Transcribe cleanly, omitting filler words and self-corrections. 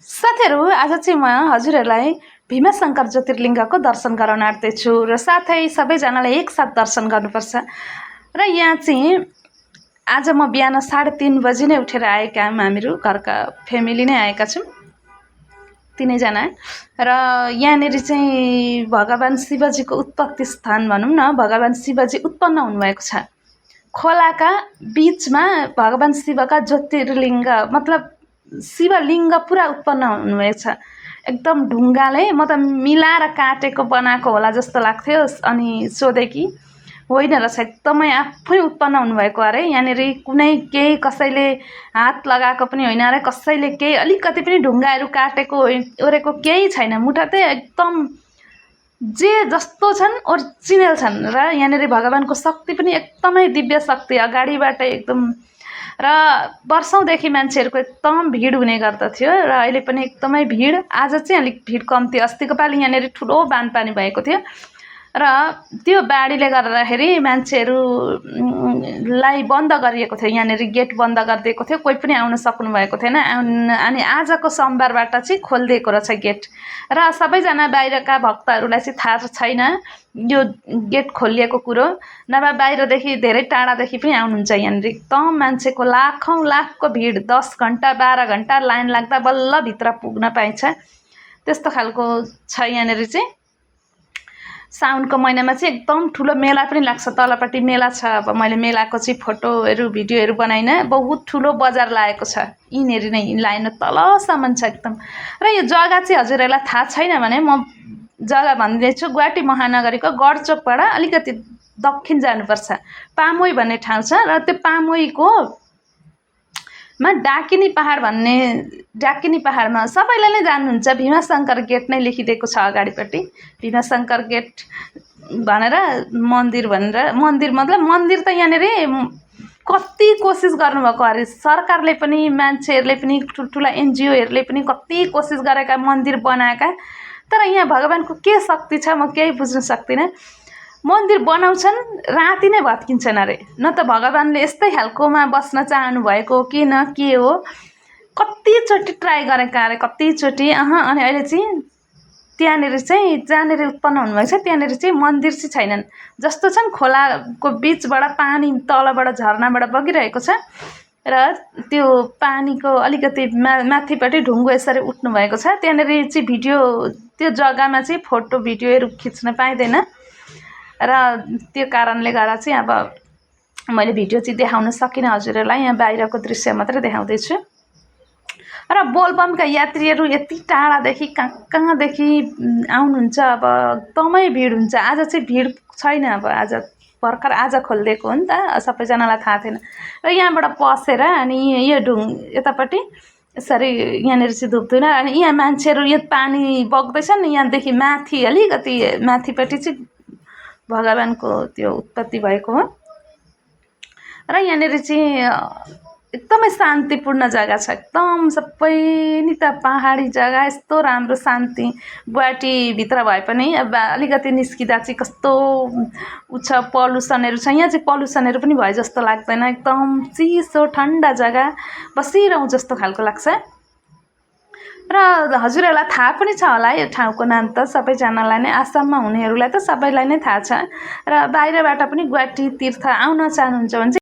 साथीहरू आज चाहिँ म हजुरहरूलाई भीमाशङ्कर ज्योतिर्लिङ्गको दर्शन गराउन आँट्दैछु र साथै सबैजनाले एकसाथ दर्शन गर्नुपर्छ। र यहाँ चाहिँ आज म बिहान 3:30 बजी नै उठेर आएका हामीहरू घरका फ्यामिली नै आएका छौँ तीनैजना। र यहाँनिर चाहिँ भगवान शिवजीको उत्पत्ति स्थान भनौँ न, भगवान शिवजी उत्पन्न हुनुभएको छ। खोलाका बीचमा भगवान शिवका ज्योतिर्लिङ्ग मतलब शिवलिङ्ग पुरा उत्पन्न हुनुभएको छ। एकदम ढुङ्गाले म त मिलाएर काटेको बनाएको होला जस्तो लाग्थ्यो। अनि सोधेँ कि होइन रहेछ, एकदमै आफै उत्पन्न हुनुभएको अरे। यहाँनिर कुनै केही कसैले हात लगाएको पनि होइन अरे, कसैले केही अलिकति पनि ढुङ्गाहरू काटेको ओरेको केही छैन। मुठा चाहिँ एकदम जे जस्तो छन् ओरिजिनल छन्। र यहाँनिर भगवानको शक्ति पनि एकदमै दिव्य शक्ति अगाडिबाट एकदम। र वर्षौँदेखि मान्छेहरूको एकदम भिड हुने गर्दथ्यो र अहिले पनि एकदमै भिड। आज चाहिँ अलिक भिड कम्ती। अस्तिको पालि यहाँनिर ठुलो बानपानी भएको थियो र त्यो बाढीले गर्दाखेरि मान्छेहरूलाई बन्द गरिएको थियो। यहाँनिर गेट बन्द गरिदिएको थियो, कोही पनि आउन सक्नु भएको थिएन। अनि आजको सोमबारबाट चाहिँ खोलिदिएको रहेछ गेट। र सबैजना बाहिरका भक्तहरूलाई चाहिँ थाहा छैन यो गेट खोलिएको कुरो, नभए बाहिरदेखि धेरै टाढादेखि पनि आउनुहुन्छ। यहाँनिर एकदम मान्छेको लाखौँ लाखको भिड, 10 घन्टा 12 घन्टा लाइन लाग्दा बल्ल भित्र पुग्न पाइन्छ, त्यस्तो खालको छ। यहाँनिर चाहिँ साउनको महिनामा चाहिँ एकदम ठुलो मेला पनि लाग्छ। तलपट्टि मेला छ। अब मैले मेलाको चाहिँ फोटोहरू भिडियोहरू बनाइन। बहुत ठुलो बजार लागेको छ। यिनीहरू नै लाइन तलसम्म छ एकदम। र यो जग्गा चाहिँ हजुरहरूलाई थाहा छैन भने म जग्गा भनिदिन्छु। गुवाहाटी महानगरीको गढचोकबाट अलिकति दक्षिण जानुपर्छ, पामोई भन्ने ठाउँ छ। र त्यो पामोईको डाकिनी पहाड भन्ने, डाकिनी पहाडमा सबैले नै जान्नुहुन्छ। भीमाशङ्कर गेट नै लेखिदिएको छ अगाडिपट्टि, भीमाशङ्कर गेट भनेर मन्दिर भनेर। मन्दिर मतलब मन्दिर त यहाँनिर कति कोसिस गर्नुभएको अरे। सरकारले पनि मान्छेहरूले पनि ठुल्ठुला एनजिओहरूले पनि कति कोसिस गरेका मन्दिर बनाएका, तर यहाँ भगवानको के शक्ति छ म केही बुझ्न सक्दिनँ। मन्दिर बनाउँछन्, राति नै भत्किन्छन् अरे। न त भगवानले यस्तै खालकोमा बस्न चाहनु भएको हो कि न के हो। कतिचोटि ट्राई गरेका अरे, कतिचोटि अनि अहिले चाहिँ त्यहाँनिर चाहिँ जहाँनिर उत्पन्न हुनुभएको छ त्यहाँनिर चाहिँ मन्दिर चाहिँ छैनन्। जस्तो छन् खोलाको बिचबाट पानी तलबाट झरनाबाट बगिरहेको छ र त्यो पानीको अलिकति माथिपट्टि ढुङ्गो यसरी उठ्नु भएको छ। त्यहाँनिर चाहिँ भिडियो, त्यो जग्गामा चाहिँ फोटो भिडियोहरू खिच्न पाइँदैन र त्यो कारणले गर्दा चाहिँ अब मैले भिडियो चाहिँ देखाउन सकिनँ हजुरहरूलाई। यहाँ बाहिरको दृश्य मात्रै देखाउँदैछु। र बोलबमका यात्रीहरू यति टाढादेखि कहाँदेखि आउनुहुन्छ। अब एकदमै भिड हुन्छ। आज चाहिँ भिड छैन। अब आज भर्खर आज खोलिदिएको हो नि त, सबैजनालाई थाहा थिएन। र यहाँबाट पसेर अनि यो यतापट्टि यसरी यहाँनिर चाहिँ धुप्दैन। अनि यहाँ मान्छेहरू यो पानी बग्दैछन्, यहाँदेखि माथि अलिकति माथिपट्टि चाहिँ भगवानको त्यो उत्पत्ति भएको हो। र यहाँनिर चाहिँ एकदमै शान्तिपूर्ण जग्गा छ। एकदम सबै नि त पहाडी जग्गा, यस्तो राम्रो शान्ति। गुवाहाटीभित्र भए पनि अब अलिकति निस्किँदा चाहिँ कस्तो छ, पल्युसनहरू छ। यहाँ चाहिँ पल्युसनहरू पनि भए जस्तो लाग्दैन। एकदम चिसो ठन्डा जग्गा, बसिरहँ जस्तो खालको लाग्छ। र हजुरहरूलाई थाहा पनि छ होला यो ठाउँको नाम त सबैजनालाई नै, आसाममा हुनेहरूलाई त सबैलाई नै थाहा छ। र बाहिरबाट पनि गुवाहाटी तीर्थ आउन चाहनुहुन्छ भने